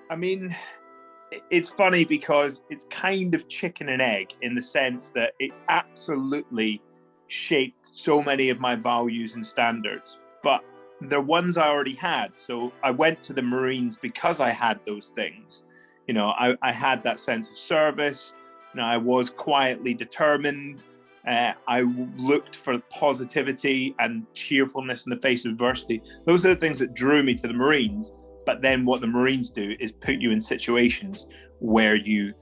I mean, it's funny because it's kind of chicken and egg in the sense that it absolutely shaped so many of my values and standards, but they're ones I already had. So I went to the Marines because I had those things. I had that sense of service. I was quietly determined. I looked for positivity and cheerfulness in the face of adversity. Those are the things that drew me to the Marines. But then what the Marines do is put you in situations where you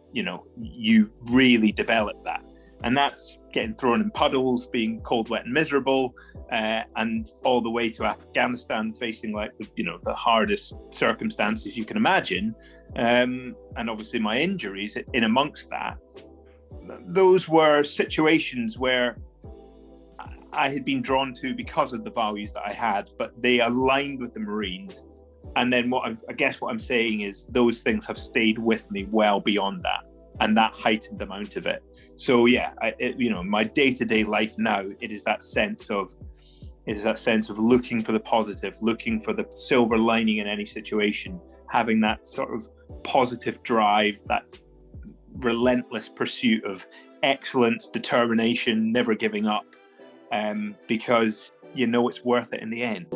really develop that. And that's getting thrown in puddles, being cold, wet and miserable, and all the way to Afghanistan, facing the hardest circumstances you can imagine. And obviously my injuries in amongst that. Those were situations where I had been drawn to because of the values that I had, but they aligned with the Marines. And then what I'm saying is those things have stayed with me well beyond that, and that heightened the amount of it. So yeah, my day-to-day life now, it is that sense of looking for the positive, looking for the silver lining in any situation, having that sort of positive drive, that relentless pursuit of excellence, determination, never giving up, because it's worth it in the end.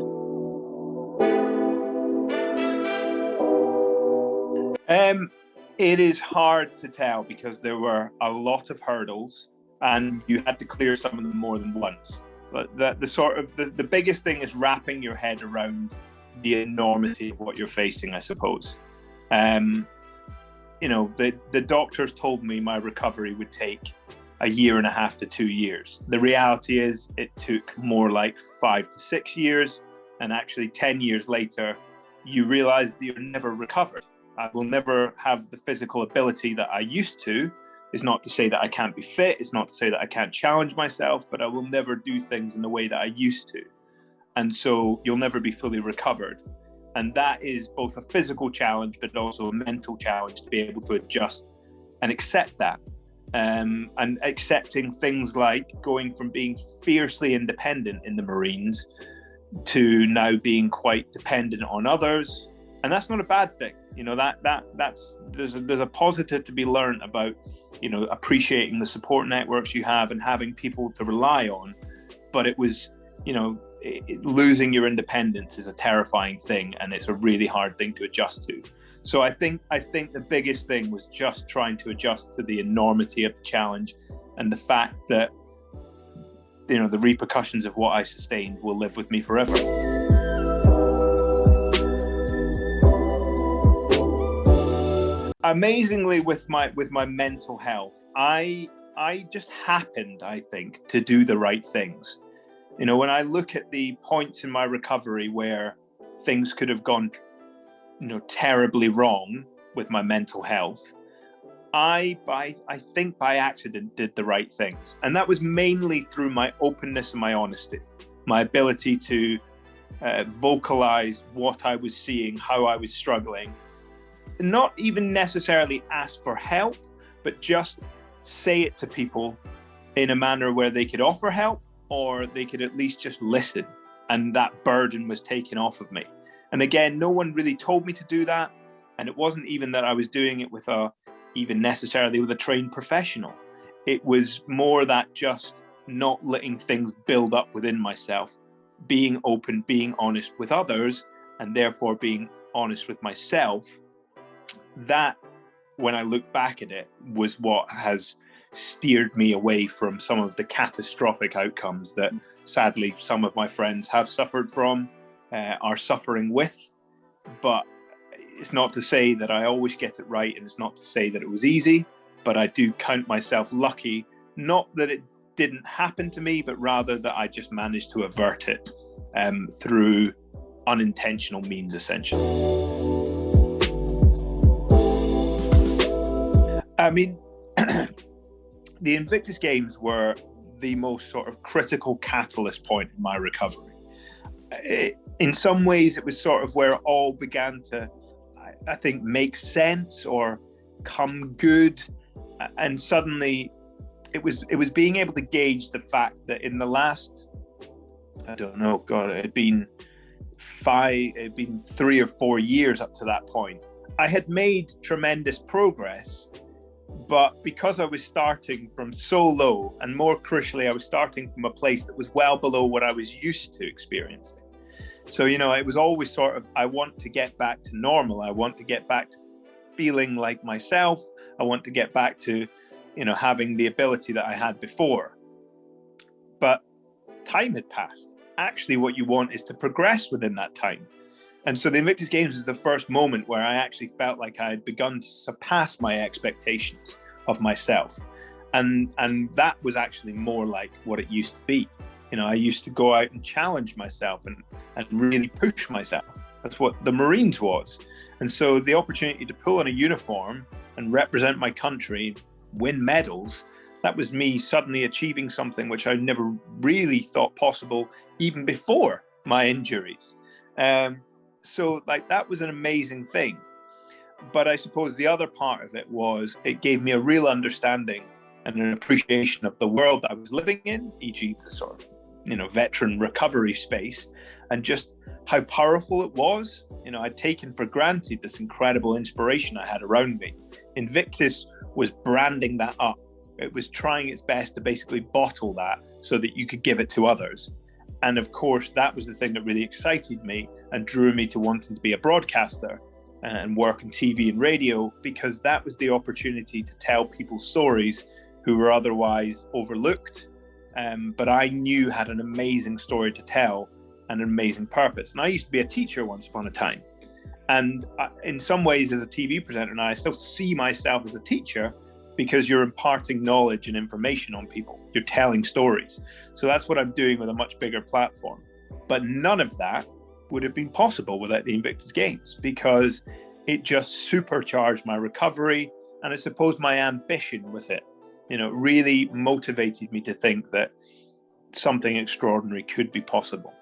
It is hard to tell because there were a lot of hurdles and you had to clear some of them more than once. But the biggest thing is wrapping your head around the enormity of what you're facing, I suppose. The doctors told me my recovery would take 1.5 to 2 years. The reality is it took more like 5 to 6 years, and actually 10 years later, you realize that you're never recovered. I will never have the physical ability that I used to. It's not to say that I can't be fit. It's not to say that I can't challenge myself, but I will never do things in the way that I used to. And so you'll never be fully recovered. And that is both a physical challenge, but also a mental challenge to be able to adjust and accept that. And accepting things like going from being fiercely independent in the Marines to now being quite dependent on others. And that's not a bad thing. There's a positive to be learned about, appreciating the support networks you have and having people to rely on. But it was, losing your independence is a terrifying thing, and it's a really hard thing to adjust to. So I think the biggest thing was just trying to adjust to the enormity of the challenge and the fact that, the repercussions of what I sustained will live with me forever. Amazingly, with my mental health, I just happened, I think, to do the right things. When I look at the points in my recovery where things could have gone, terribly wrong with my mental health, I think by accident did the right things. And that was mainly through my openness and my honesty, my ability to vocalize what I was seeing, how I was struggling. Not even necessarily ask for help, but just say it to people in a manner where they could offer help, or they could at least just listen. And that burden was taken off of me. And again, no one really told me to do that. And it wasn't even that I was doing it even necessarily with a trained professional. It was more that just not letting things build up within myself, being open, being honest with others, and therefore being honest with myself. That, when I look back at it, was what has steered me away from some of the catastrophic outcomes that sadly some of my friends have suffered from, are suffering with. But it's not to say that I always get it right, and it's not to say that it was easy, but I do count myself lucky, not that it didn't happen to me, but rather that I just managed to avert it through unintentional means, essentially. I mean, the Invictus Games were the most sort of critical catalyst point in my recovery. In some ways, it was sort of where it all began to, I think, make sense or come good. And suddenly it was being able to gauge the fact that in the last, it had been 3 or 4 years up to that point, I had made tremendous progress, but because I was starting from so low, and more crucially, I was starting from a place that was well below what I was used to experiencing. So, it was always sort of, I want to get back to normal. I want to get back to feeling like myself. I want to get back to, having the ability that I had before. But time had passed. Actually, what you want is to progress within that time. And so the Invictus Games was the first moment where I actually felt like I had begun to surpass my expectations of myself. And that was actually more like what it used to be. I used to go out and challenge myself and really push myself. That's what the Marines was. And so the opportunity to pull on a uniform and represent my country, win medals, that was me suddenly achieving something which I never really thought possible even before my injuries. So that was an amazing thing. But I suppose the other part of it was it gave me a real understanding and an appreciation of the world that I was living in, e.g. the sort of, veteran recovery space, and just how powerful it was. I'd taken for granted this incredible inspiration I had around me. Invictus was branding that up. It was trying its best to basically bottle that so that you could give it to others. And of course, that was the thing that really excited me and drew me to wanting to be a broadcaster and work in TV and radio, because that was the opportunity to tell people's stories who were otherwise overlooked, but I knew had an amazing story to tell and an amazing purpose. And I used to be a teacher once upon a time. And in some ways, as a TV presenter now, I still see myself as a teacher, because you're imparting knowledge and information on people. You're telling stories. So that's what I'm doing with a much bigger platform. But none of that would have been possible without the Invictus Games, because it just supercharged my recovery, and I suppose my ambition with it. Really motivated me to think that something extraordinary could be possible.